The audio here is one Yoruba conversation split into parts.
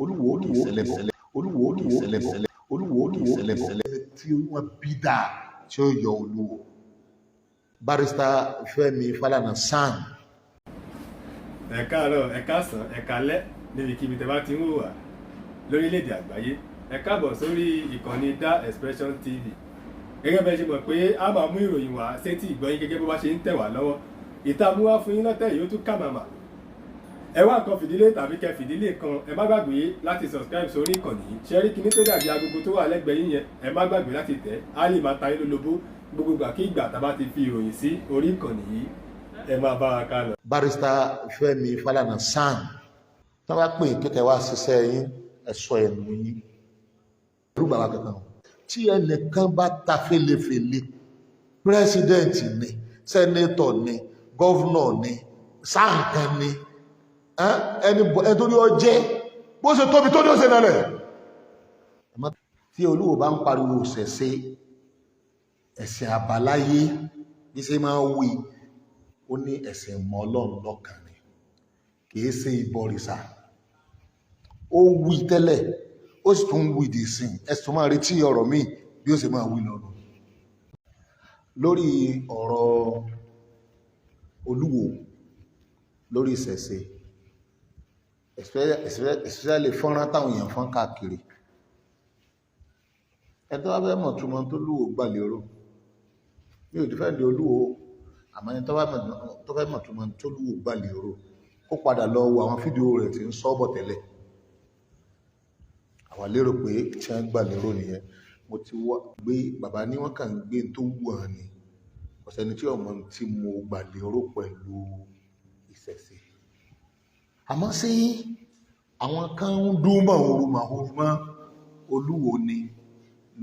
Oluwo kì í ṣẹlẹ̀ Oluwo kì í ṣẹlẹ̀ tí wọ́n bí dà tí ó yọ Oluwo. Barrister Femi Falana san. Ẹ káàárọ̀, ẹ káàsán, ẹ káalẹ́ níbikíbi tẹ́ bá ti ń wò wá lórílẹ̀‐èdè àgbáyé. Ẹ káàbọ̀ sórí ìkànnì Da Expression TV. Gẹ́gẹ́ bẹ́ẹ̀ ṣe mọ̀ pé a máa mú ìròyìn wá sétí ìgbọ́yín gẹ́gẹ́ bó bá ṣe ń tẹ̀ wá lọ́wọ́. Ìtààmú wá fún yín lọ́tẹ̀ yìí ó tún kà màmá. Ẹ wá nǹkan fìdílé tàbí kẹ́ fìdílé kan, ẹ má gbàgbé láti subscribe sórí ìkànnì yìí. Ṣẹ́rí kíní tó dàbí agogo tó wà lẹ́gbẹ̀ẹ́ yín yẹn, ẹ má gbàgbé láti tẹ̀. Á lè máa ta yín lólobó gbogbo ìgbà kí ìgbà tá bá ti fi ìròyìn sí orí ìkànnì yìí. Ẹ máa bá wa ká lọ. Barrister Femi Falana san. Tí wọ́n bá pè kíkẹ́ wá ṣiṣẹ́ yín, ẹ sọ ẹnu yín. Irú bàbá kankan. Tí ẹnìkan bá ta fèlèfèlè, pírẹsidẹ́ǹtì ni, sẹ́nétọ̀ ni, gọ́vnọ̀ ni, sáǹkan ni, ẹni tó ní ọjẹ́ bó ṣe tóbi tó ní ọ̀sẹ̀ náà rẹ̀. Tí Olúwo bá ń pariwo ṣẹ̀ṣẹ̀ ẹ̀sìn àbáláyé bí ṣe máa ń wí, ó ní ẹ̀sìn mọ́ Ọlọ́run lọ́kàn ni, kìí ṣe ìbọ̀rìṣà. Ó wí tẹ́lẹ̀, ó sì tún wí dì sí ẹ̀sùn máa retí ọ̀rọ̀ míì bí ó ṣe máa wí lọ́nà. Lórí ọ̀rọ̀ Olúwo, lórí ìṣẹ̀ṣe, especially fọ́nrán táwọn èèyàn fọ́n káàkiri, ẹ̀tọ́ wá fẹ́ mọ̀ túmọ̀ tó Olúwo gbà lérò. Mi ò dìfẹ́ǹdì Olúwo, àmọ́ ẹni tó fẹ́ mọ̀ túmọ̀ tó Olúwo gbà lérò kó padà lọ wo àwọn fídíò rẹ̀ tí ń sọ́bọ̀ tẹ́lẹ̀. Àwa lérò pé tí wọ́n gbà lérò nìyẹn. Mo ti wá gbé bàbá ní wọ́n kàn ń gbé tó wù hàn ni, kò sẹ́ni tí ọmọ tí mo gbà lérò pẹ̀lú ìṣẹ̀ṣe. Àmọ́ sí àwọn kan ń dún mọ́ orúmọ̀ Olúwo ni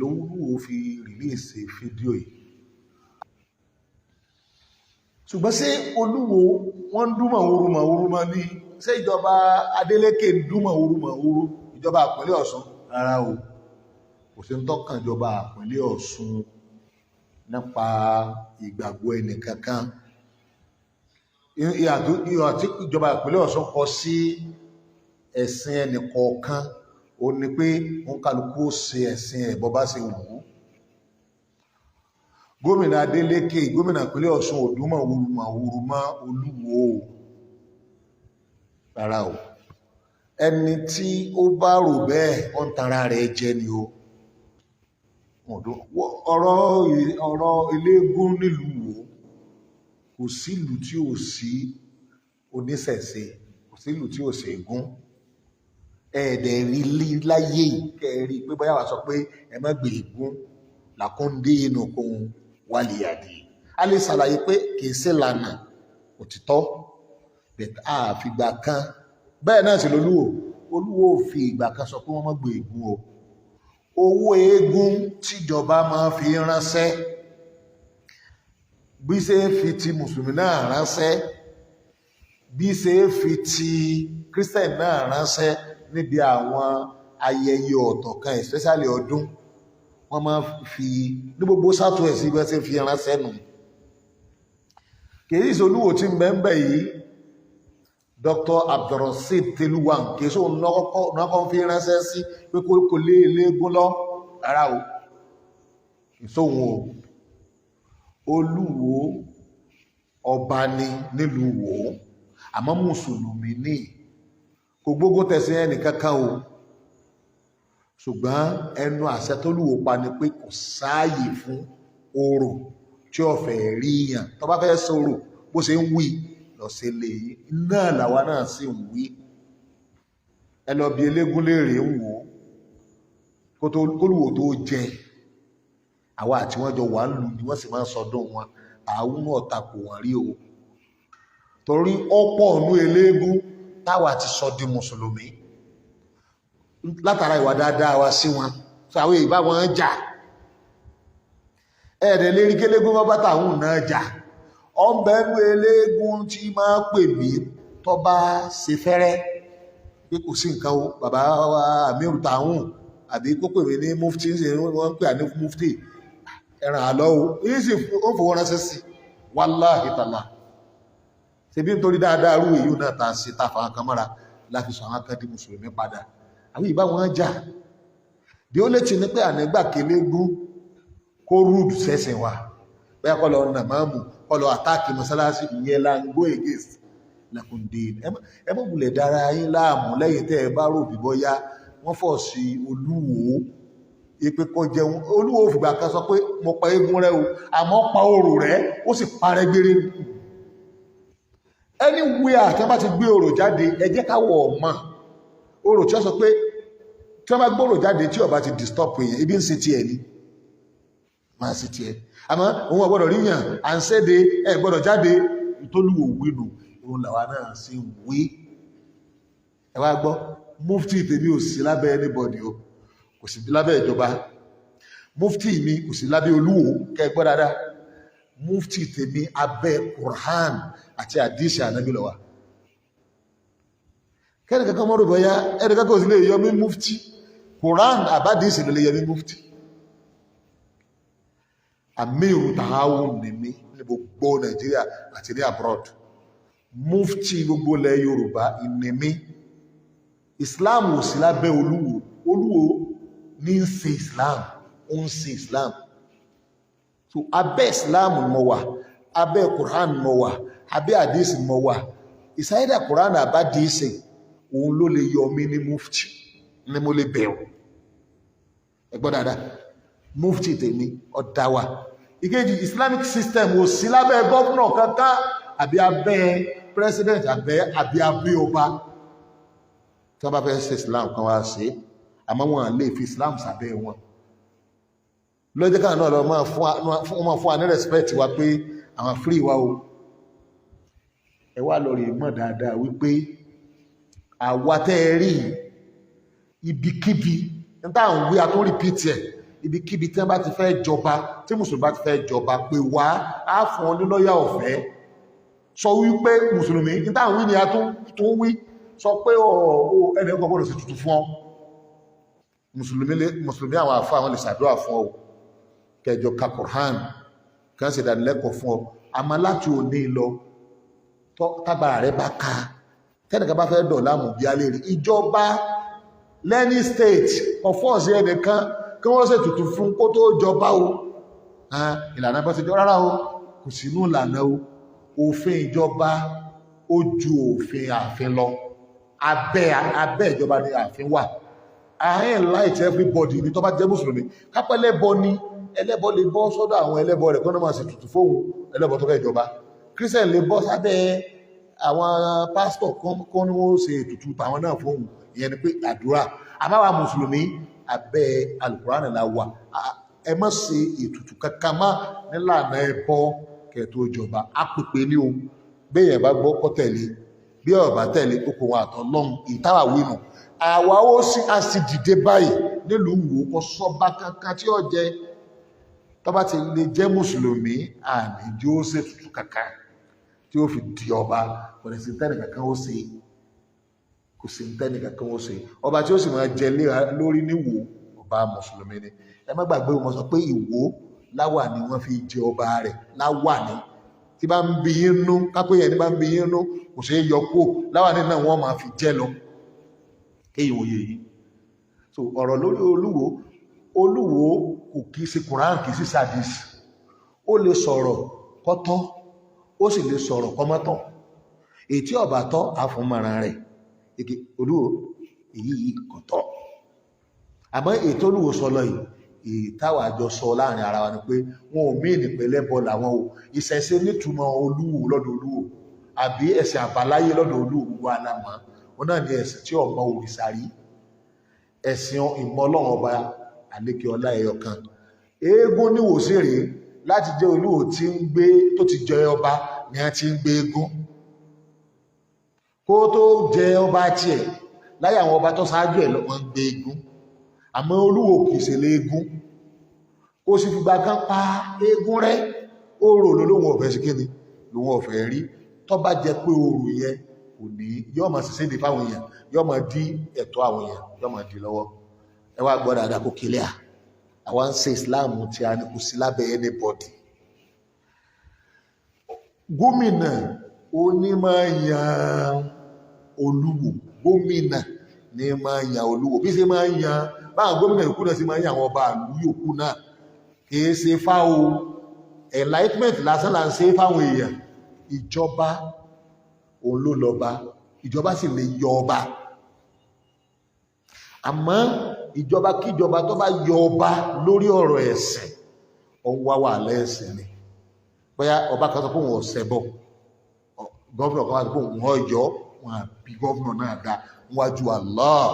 Olúwo fi rìlíìsì fídíò yìí. Ṣùgbọ́n sí Olúwo wọ́n ń dún mọ́ orúmọ̀ ní ṣé ìjọba Adeleke ń dún mọ́ orúmọ̀ ìjọba ìpínlẹ̀ Ọ̀ṣun? Rárá o, kò sí ń tọ́kàn ìjọba ìpínlẹ̀ Ọ̀ṣun nípa ìgbàgbọ́ ẹnìkankan. Ìhà tí ìjọba ìpínlẹ̀ Ọ̀ṣun kọ sí ẹ̀sìn ẹnìkọ̀ọ̀kan ó ní pé òun kálukú ó ṣe ẹ̀sìn ẹ̀ bó bá ṣe wù ú. Gómìnà Adeleke, gómìnà ìpínlẹ̀ Ọ̀ṣun ò dún mọ́ Olúwo rárá o. Ẹni tí ó bá rò bẹ́ẹ̀ ó ń tanra rẹ̀ jẹ ni o. Ọ̀rọ̀ eléégún nílùú Wo, kò sí ìlú tí ò sí oníṣẹ̀ṣe, kò sí ìlú tí ò sí eégún. Ẹ̀ẹ̀dẹ̀ rí láyé kẹrí pé báyà wá sọ pé ẹ má gbé eégún làkúndé inú kún wálìyàdì. A lè ṣàlàyé pé kì í ṣe lànà òtítọ́ bẹ̀tẹ̀ àfìgbà kan bẹ́ẹ̀ náà sì Olúwo fi ìgbà kan sọ pé wọ́n má gbé eégún o. Owó eégún tíjọba máa fi ránṣẹ́ bí ṣe fi ti mùsùlùmí náà ránṣẹ́, bí ṣe fi ti kírísítẹ̀n náà ránṣẹ́ níbi àwọn ayẹyẹ ọ̀tọ̀ kan especially ọdún, wọ́n máa fi ní gbogbo southwest bí wọ́n ṣe fi ránṣẹ́ nù. kìí ṣe Olúwo tí ń bẹ́ẹ̀ yìí, Dr. Abdulrasheed Teluwan kìí ṣe òun lọ́kọ́ fi ránṣẹ́ sí pé kò lé eléégún lọ rárá o, ìṣòwò Olúwo ọba ni nílùú Wo, àmọ́ mùsùlùmí ní kò gbógun tẹ̀sìn ẹnì kankan o. Ṣùgbọ́n ẹnu àṣẹ t'Olúwo pa ni pé kò sáàyè fún orò tí ó fẹ́ rí yàn. Tó bá fẹ́ sọ̀rọ̀ bó ṣe ń wí lọ sí ilé yìí náà làwa náà sì ń wí. Ẹ lọ bí eléégún léèrè ń wò ó k'Olúwo tó jẹ. Àwa àti wọ́n jọ wà ń lù ní wọ́n sì máa ń sọdún wọn, àwọn ọ̀tà kò wọ́n rí o. Torí ọ̀pọ̀ ọ̀nú eléégún táwa ti sọ di mùsùlùmí látara ìwà dáadáa wa sí wọn, sàwé ìbá wọn jà. Ẹ̀ẹ̀dẹ̀ lérí kélégún bá bá tàwọn náà jà. Ọ̀bẹ̀nú eléégún tí máa pè mí tó bá ṣe fẹ́rẹ́ pé kò sí nǹkan o, bàbá wa Amiru Tahun àbí kó pè mí ní Mufti, wọ́n ń pè ní Mufti, ẹran àlọ́ o, èyí sì ó fowó ránṣẹ́ sí wàláhì tàlá. Ṣebí nítorí dáadáa rú èyí náà ta sí tàfà kan mọ́ra láti sọ àwọn kan di mùsùlùmí padà. àwọn ìbá wọn jà bí ó lè ti ní pé ànígbà kelégún kó rúdù sẹ́sìn wa bẹ́ẹ̀ kọ́ lọ nà máàmù kọ́ lọ àtáàkì mọ́sálásí ìyẹn la ń go against lẹ́kùndé ẹ mọ̀ wulẹ̀ dára yín láàmú lẹ́yìn tẹ́ ẹ bá rò bí bọ́yá wọ́n fọ̀ sí Olúwo ipe kó jẹun Olúwo fìgbà kan sọ pé mo pa eégún rẹ o àmọ́ pa orò rẹ ó sì parẹ́ gbére anywhere tí wọ́n bá ti gbé orò jáde ẹ jẹ́ ká wọ̀ ọ̀mọ́ orò tí wọ́n sọ pé tí wọ́n bá gbórò jáde tí ó bá ti disturb èèyàn ibi ń ṣe tiẹ̀ ni máa ṣe tiẹ̀ àmọ́ òun ọ̀gbọ́dọ̀ ríyàn à ń ṣẹ́de ẹ gbọ́dọ̀ jáde ìtòlúwò wínú òun làwa náà ṣe wé ẹ wá gbọ́ mufti tèmi ò sí lábẹ́ anybody o kò sí lábẹ́ ìjọba mufti mi kò sí lábẹ́ Olúwo kẹ́ gbọ́ dáadáa mufti tèmi abẹ́ Quran àti àdìsí ànábì ló wà kẹ́ni kankan mọ́rù bọ́yá ẹni kankan sí lè yọ mí mufti Quran àbádìsí ló lè yọ mí mufti àmìrù tààwùn ní mí ní gbogbo Nàìjíríà àti ní abroad mufti gbogbo ilẹ̀ Yorùbá ní mí Islam ò sí lábẹ́ Olúwo ní ń ṣe Islam ó ń ṣe Islam so abẹ́ Islam mọ̀ wà abẹ́ Quran mọ̀ wà abẹ́ àdìsí mọ̀ wà ìsáyédà Quran àbádìsí òun ló lè yọ mí ní mufti ní mo lè bẹ̀rù ẹgbọ́n dáadáa mufti tèmi ọ̀dáwà ìkejì Islamic system ò sí lábẹ́ gọ́ọ̀nà kankan àbí abẹ́ president àbí abẹ́ ọba tí wọ́n bá fẹ́ ṣe Islam kan wá sí àmọ́ wọn lè fi Islam sábẹ́ wọn lọ́jọ́ kan náà lọ máa fún wa ní respect wa pé àwọn free wa o ẹ wá lọ rí mọ̀ dáadáa wípé àwa tẹ́ ẹ rí ibikíbi níta àwọn wí a tó repeat ẹ̀ ibikíbi tí wọ́n bá ti fẹ́ jọba tí mùsùlùmí bá ti fẹ́ jọba pé wá á fún ọ ní lọ́yà ọ̀fẹ́ sọ wípé mùsùlùmí níta àwọn wí ni a tó ń wí sọ pé ẹni ọgbọ̀n gbọ́dọ̀ sí tuntun fún ọ mùsùlùmí àwọn àfáà wọn lè ṣàdúrà fún ọ kẹjọ ka Qur'an kan ṣe ìdánilẹ́kọ̀ọ́ fún ọ àmọ́ láti òní lọ tágbára rẹ bá ka tẹ́nìkan bá fẹ́ dọ̀lá mú bí alẹ́ rí ìjọba lẹ́ni state ọ̀fọ́ọ̀sì ẹnìkan kí wọ́n ṣe tuntun fún kó tó jọba o ìlànà bá ti jọ rárá o kò sínú ìlànà o òfin ìjọba ó ju òfin ààfin lọ abẹ́ ìjọba ni ààfin wà àárín light everybody ní tó bá jẹ́ mùsùlùmí kápẹ́lẹ́bọ ni ẹlẹ́bọ lè bọ́ sọ́dọ̀ àwọn ẹlẹ́bọ rẹ̀ kọ́nà máa sì tutù fóun ẹlẹ́bọ tó fẹ́ ìjọba Christian lè bọ́ sábẹ́ àwọn pásítọ̀ kọ́ ní wọ́n ṣe ètùtù tàwọn náà fóun ìyẹn ni pé àdúrà àmáwà mùsùlùmí abẹ́ Al-Qur'an la wà ẹ má ṣe ètùtù kankan má nílànà ẹbọ kẹtó ìjọba apèpè ní o béèyàn bá gbọ́ kọ́ tẹ̀lé bí ọ̀bá tẹ̀lé okòwò àtọ̀lọ́hun ìtawà wínú àwa ó sì á sì dìde báyìí nílùú Ìwó kọ sọ́ba kankan tí ó jẹ tó bá ti lè jẹ́ mùsùlùmí àníjó ṣe tutù kankan tí ó fi di ọba kò ní sí tẹ́nì kankan ó ṣe kò sí tẹ́nì kankan ó ṣe ọba tí ó sì máa jẹ lórí níwò ọba mùsùlùmí ni ẹ má gbàgbé wọn sọ pé Ìwó láwà ni wọ́n fi jẹ ọba rẹ̀ láwà ni tí bá ń bí yín nú kápẹ́ yẹn ní bá ń bí yín nú kò sí yọ kó láwà ní náà wọ́n máa fi jẹ lọ kéyìn òye yìí so ọ̀rọ̀ lórí Olúwo kò kì í sí Quran kì í sí sadis ó lè sọ̀rọ̀ kọ́tọ́ ó sì lè sọ̀rọ̀ kọ́mọ́tọ̀ èyí tí ọba tọ́ àfúnmọ̀ràn rẹ̀ èké Olúwo èyí kọ̀tọ́ àmọ́ ètò Olúwo sọ lọ yìí ìtawà jọ sọ láàrin ara wa ni pé wọn ò mí ìnìpẹ̀lẹ́ bọ́ làwọn o ìṣẹ̀ṣe nítumọ̀ Olúwo lọ́dọ̀ Olúwo àbí ẹ̀sìn àbáláyé lọ́dọ̀ Olúwo gbogbo alámọ̀ wọn náà ní ẹ̀sìn tí ọmọ òrìṣà rí ẹ̀sìn ìmọ̀ Ọlọ́run ọba àlékè ọlá ẹyọ kan eégún níwò sí rèé láti jẹ́ Olúwo tí ń gbé tó ti jẹ ọba ni a ti ń gbé eégún kó tó jẹ ọba tiẹ̀ láyé àwọn ọba tó ṣáájú ẹ̀ lọ́wọ́ ń gbé eégún àmọ́ Olúwo kìí ṣe léégún kó sì fìgbà kan pa eégún rẹ̀ ó rò lóhun ọ̀fẹ́ sí kíni lóhun ọ̀fẹ́ rí tó bá jẹ pé oòrùn yẹn kò ní yọ́ máa ṣiṣẹ́ di fáwọn èèyàn yọ́ máa dí ẹ̀tọ́ àwọn èèyàn yọ́ máa dí lọ́wọ́ ẹ wá gbọ́ dáadáa kó kílẹ̀ àwa ń ṣe Islam tí a ní kò sí lábẹ́ anybody gómìnà onímọ̀ yan Olúwo gómìnà ní máa ń yan olúwo bí ṣe máa ń yan báwọn gómìnà yòókù náà sì máa ń yan àwọn ọba ìlú yòókù náà kìí ṣe fáwọn enlightenment lásán là ń ṣe fáwọn èèyàn ìjọba òun ló lọ́ba ìjọba sì lè yọ ọba àmọ́ ìjọba kíjọba tó bá yọ ọba lórí ọ̀rọ̀ ẹ̀sìn òun wá wà lẹ́sìn ni bóyá ọba kan sọ pé òun ọ̀sẹ̀ bọ̀ gọ́vùnà kan wá sọ pé òun ọ̀yọ́ wọn àbí gọ́vùnà náà dá níwájú Allah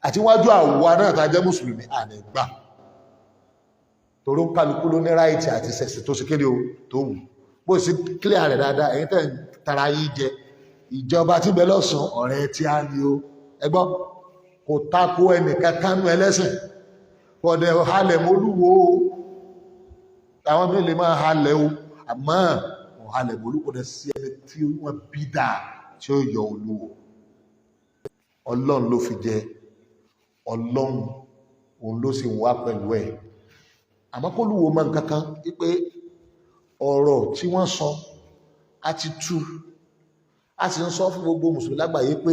àti níwájú àwa náà tá a jẹ́ mùsùlùmí ànígbà toró ń kálukú ló ní ráìtì àti sẹ̀sì tó ṣe kéde o tó wù bó sì clear rẹ̀ dáadáa ẹ̀yin tẹ̀ ń tara yìí jẹ ìjọba tí bẹ lọ́sàn ọ̀rẹ́ tí a ní o ẹgbọ́ kò tako ẹnìkan kánú ẹlẹ́sìn kọ̀dẹ̀ halẹ̀ mọ́lúwo àwọn mí lè máa halẹ̀ o àmọ́ wọn halẹ̀ mọ́lúwo dẹ̀ sí ẹni tí wọ́n bí dà tí ó yọ olúwo ọlọ́run ló fi jẹ ọlọ́run òun ló sì wá pẹ̀lú ẹ̀ àmọ́ kó lúwo mọ́ nǹkan kan wípé ọ̀rọ̀ tí wọ́n sọ á ti tú a sì ń sọ fún gbogbo mùsùlùmí lágbàáyé pé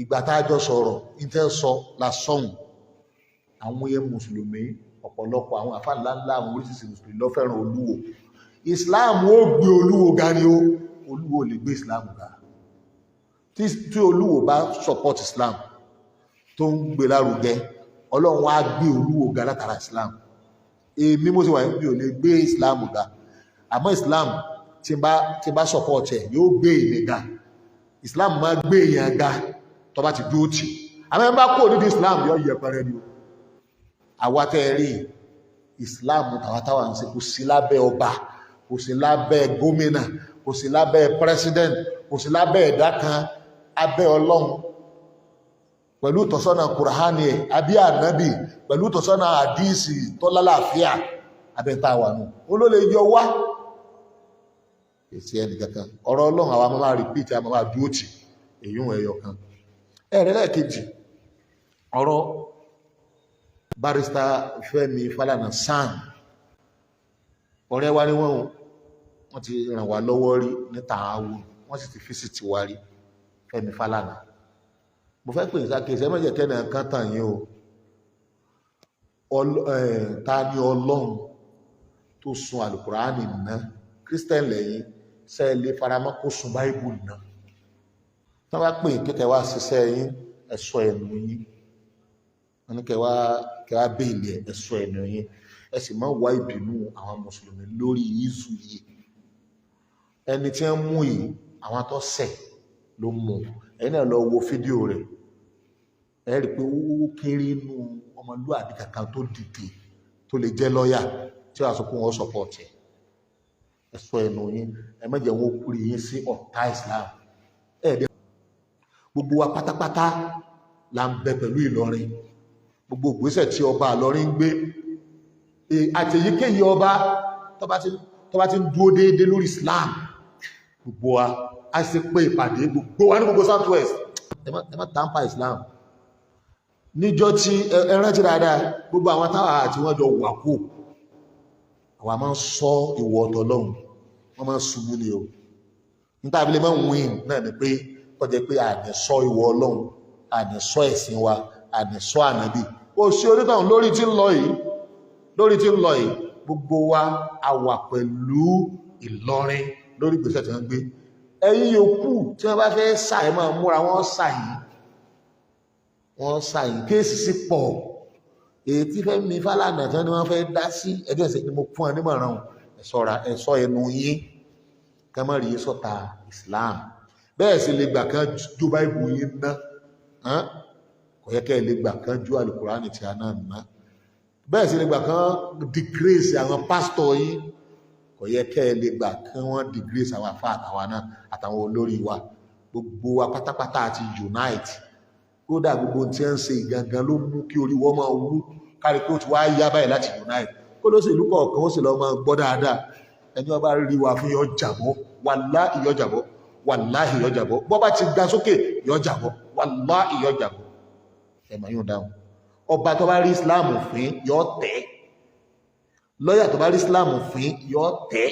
ìgbà tá a jọ sọ̀rọ̀ ìtẹ́ sọ lásọ̀hún àwọn yẹn mùsùlùmí ọ̀pọ̀lọpọ̀ àwọn àfáà ńláńlá àwọn oríṣiríṣi mùsùlùmí ló fẹ́ràn olúwo islam ó gbé olúwo ga ni ó olúwo lè gbé islam ga tí olúwo bá support islam tó ń gbé lárugẹ ọlọ́run á gbé olúwo ga látara islam èmi mo sì wà ní ò lè gbé islam ga àmọ́ islam tí bá support ẹ̀ yóò gbé èmi ga islam máa gbé èèyàn ga tó bá ti dúró tì àmọ́ ẹ bá kó nídìí islam yóò yẹpẹrẹ ni o àwa tẹ́ rí islam tàwátàwà ń ṣe kò sí lábẹ́ ọba kò sí lábẹ́ gómìnà kò sí lábẹ́ president kò sí lábẹ́ ẹ̀dá kan abẹ́ ọlọ́run pẹ̀lú ìtọ́sọ́nà kùránì ẹ̀ àbí ànábì pẹ̀lú ìtọ́sọ́nà àdíìsì tó lálàáfíà abẹ́ta wà nù ó ló lè yọ wá èsì ẹnì kankan ọ̀rọ̀ ọlọ́run àwa máa repeat àwa máa dúró tì èyí ń ẹyọ kan ẹ̀rẹ́ lẹ́ẹ̀kejì ọ̀rọ̀ barrister Femi Falana san ọ̀rẹ́ wa ni wọ́n ti ràn wá lọ́wọ́ rí ní tààwù wọ́n sì ti fíṣítì wá rí Femi Falana mo fẹ́ pè ní sákèsí ẹmọ́jẹ̀ kẹ́nà kan tàn yín o ta ni ọlọ́run tó sun àlùkùránì náà Christian lẹ́yìn sẹ́ẹ̀lẹ́ faramọ́ kó sun Bible náà tí wọ́n bá pè kíkẹ́ wá ṣiṣẹ́ yín ẹ̀ṣọ́ ẹ̀nu yín wọ́n ní kẹwàá bèèlì ẹ̀ṣọ́ ẹ̀nu yín ẹ sì máa wá ìbínú àwọn mùsùlùmí lórí yíṣù yìí ẹni tí wọ́n mú yìí àwọn tó ṣẹ̀ ló mú ẹ̀yin náà lọ wo fídíò rẹ̀ ẹ rí i pé ó kéré inú ọmọlúwàbí kankan tó dìde tó lè jẹ́ lọ́ọ̀yà tí wọ́n sọ pé wọ́n sọpọ̀tì ẹ̀ṣọ́ ẹ̀nu yín ẹ má jẹ́ wọn kúrò yín sí ọ̀tá Islam gbogbo wa pátápátá la ń bẹ pẹ̀lú Ìlọrin gbogbo ìgbésẹ̀ tí ọba Ìlọrin gbé àtẹ̀yíkéyìí ọba tó bá ti ń dúró déédéé lórí Islam gbogbo wa a ṣe pé ìpàdé gbogbo wa ní gbogbo Southwest ẹ má tàǹpà Islam níjọ́ tí ẹ rántí dáadáa gbogbo àwọn táwa àti wọ́n jọ wà kó àwa máa ń sọ ìwọ ọ̀tọ̀ lọ́hùn wọ́n máa ń ṣubú ni o níta abilé máa ń win náà ni pé kọjá pé àdẹ̀sọ ìwọ Ọlọ́run àdẹ̀sọ ẹ̀sìn wa àdẹ̀sọ ànábì ó ṣe onítàn lórí tí ń lọ yìí gbogbo wa a wà pẹ̀lú Ìlọrin lórí ìgbésẹ̀ tí wọ́n gbé ẹ̀yin yòókù tí wọ́n bá fẹ́ sà ẹ̀ máa múra wọ́n sà yìí kéèsì sí pọ̀ èyí tí Fẹ́mi Fálànà tí wọ́n fẹ́ dá sí ẹgbẹ́ ìṣẹ́ ni mo fún ẹ nímọ̀ràn ẹ̀ṣọ́ ẹnu yín kẹ́mọ́rì yìí sọ̀tà Islam bẹ́ẹ̀ sì lè gbà kan jó báìbù yín ná kò yẹ kẹ́ lè gbà kan jó àlùkùránì tí a náà ná bẹ́ẹ̀ sì lè gbà kan dìgírèsì àwọn pásítọ̀ yín kò yẹ kẹ́ lè gbà kan wọ́n dìgírèsì àwọn afá àtàwọn náà àtàwọn olórí wa gbogbo wa pátápátá àti unite kódà gbogbo tí ń ṣe ìgangan ló mú kí orí wọ́n máa wú kárí pé ó ti wá yá báyìí láti unite kó ló sì ìlú kọ̀ọ̀kan ó sì lọ máa gbọ́ dáadáa ẹni wọ́n bá rí wa fún yọ jàbọ́ wàláhì yọ jàbọ́ wàláhì yọ jàbọ́ bọ́ bá ti ga sókè yọ jàbọ́ wàláhì yọ jàbọ́ ẹ̀mọ̀ yóò dáhùn ọba tó bá rí Islam fín yọ tẹ́ lọ́yà tó bá rí Islam fín yọ tẹ́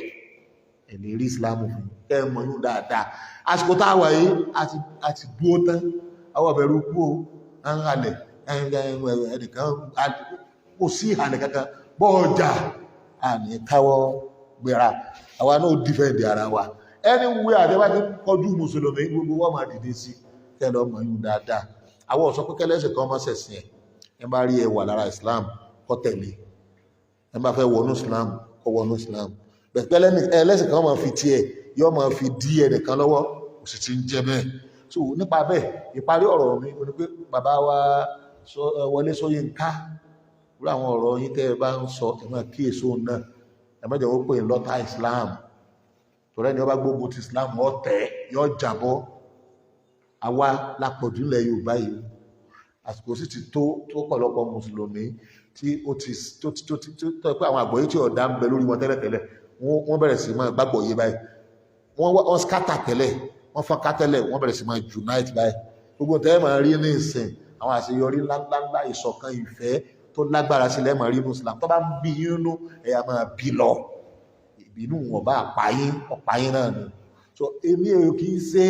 ẹ̀lè rí Islam fín ẹ̀mọ̀ yóò dáadáa àsìkò tá a wà yìí àti dúó tán àwọn ọ̀bẹ̀rù kú ó ń halẹ̀ ẹnìkan kò sí ìhàlẹ̀ kankan bọ́ọ̀jà àní káwọ́ gbéra àwa náà dìfẹ́ǹdì ara wa anyway àdẹ́bá ti kọjú mùsùlùmí gbogbo wọn máa dìde sí kẹlẹ́ ọmọ yìí dáadáa àwọn ọ̀sọ́ pé kẹlẹ́sìn kan máa ṣẹ̀sìn ẹ̀ bá rí ẹwà lára Islam kó tẹ̀lé ẹ bá fẹ́ wọnú Islam kó wọnú Islam bẹ̀tẹ̀ ẹlẹ́sìn kan máa fi tiẹ̀ yóò máa fi dí ẹnìkan lọ́wọ́ kò sì ti ń jẹ bẹ́ẹ̀ so nípa bẹ́ẹ̀ ìparí ọ̀rọ̀ mi ni pé bàbá wa Wọlé Ṣóyínká rú àwọn ọ̀rọ̀ yín tẹ́ ẹ bá ń sọ ẹ máa kíyèsí òun náà ẹ má jẹ́ wọ́n pè ń lọ́tà Islam torí ẹni ọba gbogbo ti Islam ọ̀tẹ̀ yóò jàbọ́ àwa lápọ̀jù ilẹ̀ Yorùbá yìí àsìkò sì ti tó pọ̀lọpọ̀ mùsùlùmí tí ó ti tó pé àwọn àgbọ̀yé tí ọ̀dà ń bẹ lórí wọn tẹ́lẹ̀tẹ́lẹ̀ wọ́n bẹ̀rẹ̀ sí máa gbàgbọ́ yé báyìí wọ́n scatter tẹ́lẹ̀ wọ́n fọ́nká tẹ́lẹ̀ wọ́n bẹ̀rẹ̀ sí máa unite báyìí gbogbo tẹ́lẹ̀ máa rí ní ìsìn àwọn àṣeyọrí ńláńlá ìṣọ̀kan ìfẹ́ tó lágbára sílẹ̀ máa rí inú Islam tó bá ń bí inú ẹ̀yà máa bí lọ ìbínú ọba ọ̀páyín náà ni so èmi ò kì í ṣe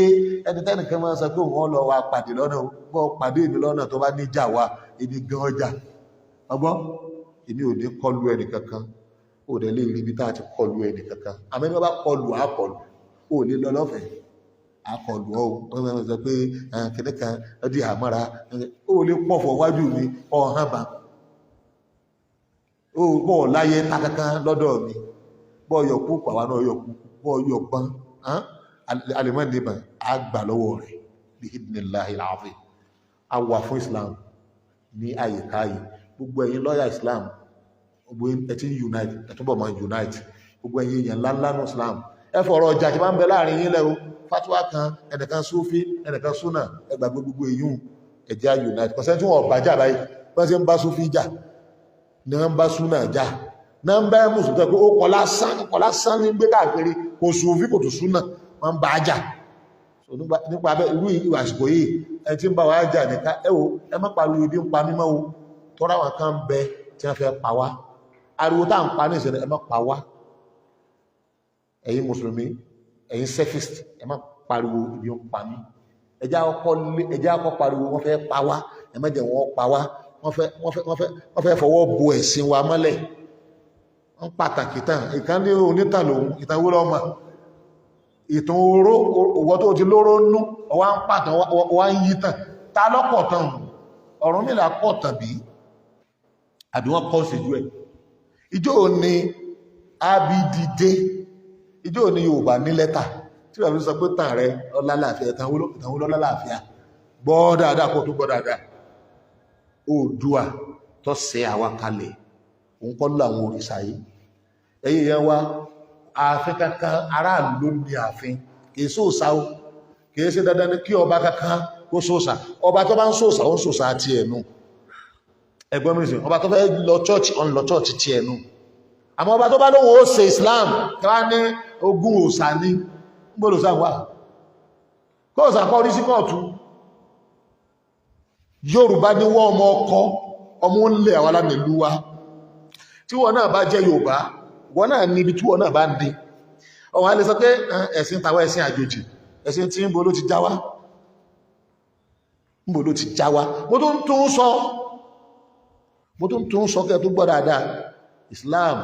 ẹni tẹ́nìkan máa sọ pé òun lọ wa pàdé lọ́nà bọ́ pàdé mi lọ́nà tó bá níjà wa èmi gan ọjà ọgbọ́n èmi ò ní kọlu ẹnì kankan ó dẹ̀ lè rí ibi tá a ti kọlu ẹnì kankan àmọ́ ẹni wọ́n bá kọlu àkọlù ó lè lọ lọ́fẹ̀ẹ́ àkọlù ọ́ wọ́n máa sọ pé kìnìún kan ọdí àmọ́ra ó lè pọ̀fọ̀ wájú mi ọ̀hán bá ó bọ̀ láyé takankan lọ́dọ̀ mi bọ́ yọkú pàwọn náà yọkú bọ́ yọgbọ́n alìmọ́ níbà àgbà lọ́wọ́ rẹ̀ bí idhnillahi al-azim a wà fún Islam ní àyíkáyì gbogbo ẹ̀yin lọ́yà Islam gbogbo ẹ̀tí unite ẹ̀túnbọ̀ máa unite gbogbo ẹ̀yin èèyàn ńláńlá ní Islam ẹ fọ̀rọ̀ ọjà tí máa ń bẹ láàrin yín lẹ́wọ́ fatuwa kan ẹnìkan Sufi ẹnìkan Sunna ẹgbàgbé gbogbo èyún ẹ̀já unite kọ̀sẹ́ tí wọ́n bàjá báyìí wọ́n ti ń bá Sufi jà ní wọ́n bá Sunna jà náà ń bá mùsùlùmí tó pé ó kọ lásán ní gbé káàkiri kò Sufi kò tó Sunna wọ́n bá jà nípa abẹ́ irú ìwà àsìkò yìí ẹ tí ń bá wa jà nìkan ẹwò ẹ má pariwo ibi ń pa mímọ́ o tọ́ra wọn kan bẹ tí wọ́n fẹ́ pa wá ariwo tá à ń pa ní ìṣẹ̀lẹ̀ ẹ má pa wá ẹ̀yin mùsùlùmí ẹ̀yin sefist ẹ má pariwo ibi ń pa mí ẹjẹ́ akọ́ pariwo wọ́n fẹ́ pa wá ẹ má jẹ́ wọ́n pa wá wọ́n fẹ́ fọwọ́ bo ẹ̀sìn wa mọ́lẹ̀ wọ́n pàtàkì tán ìkànnì onítàn lòun ìtàn wúlọ́ ọmọ ìtàn oró òwò tó ti lóró nú ọwá ń pàtàn ọwá ń yí tàn ta lọ́pọ̀ tàn Ọ̀rúnmìlà pọ̀ tàn bí àbí wọ́n kọ́ síjú ẹ̀ ìjọ́ òní abidide ìjọ́ òní Yorùbá ní lẹ́tà tí wọ́n fi sọ pé tàn rẹ ọlálàáfíà ìtàn ọlálàáfíà gbọ́ dáadáa kó tó gbọ́ dáadáa Oòduà tó ṣe àwa kalẹ̀ òun kọ́ láwọn òrìṣà yìí ẹ̀yìn yẹn wá ààfin kankan aráàlú ló ní ààfin kìí sóòsà ó kìí ṣe dandan ní kí ọba kankan kó sóòsà ọba tó bá ń sóòsà ó ń sóòsà ti ẹ̀nu ẹgbọ́n mi sìn ọba tó fẹ́ lọ chọ́ọ̀chì ọ̀n lọ chọ́ọ̀chì ti ẹ̀nu àmọ́ ọba tó bá lóhun ó ṣe Islam tí wọ́n ní ogún òòsà ní gbọ́dọ̀ sáà wà kó òòsà kọ́ orí sí kóòtù Yorùbá ní wọ́n ọmọ ń lé àwọn alámìlú wa tí wọ́n náà bá jẹ́ Yorùbá wọ́n náà níbi tí wọ́n náà bá ń dé ọwọ́ alẹ́ sọ pé ẹ̀sìn tàwa ẹ̀sìn àjòjì ẹ̀sìn tí ń bo ló ti já wá ń bo ló ti já wá mo tún tún sọ kẹ́ tó gbọ́ dáadáa Islam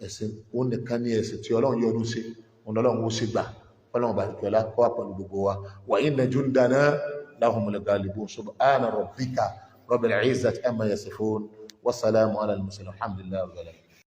ẹ̀sìn òun nìkan ní ẹ̀sìn tí Ọlọ́run yọ́nú sí Ọlọ́run ó sì gbà Ọlọ́run bá ti ọlá kọ́ pẹ̀lú gbogbo wa wa inna jundana lahumul ghalibun subhana rabbika rabbil izzati amma yasifun wassalamu ala al-mursalin alhamdulillahi rabbil alamin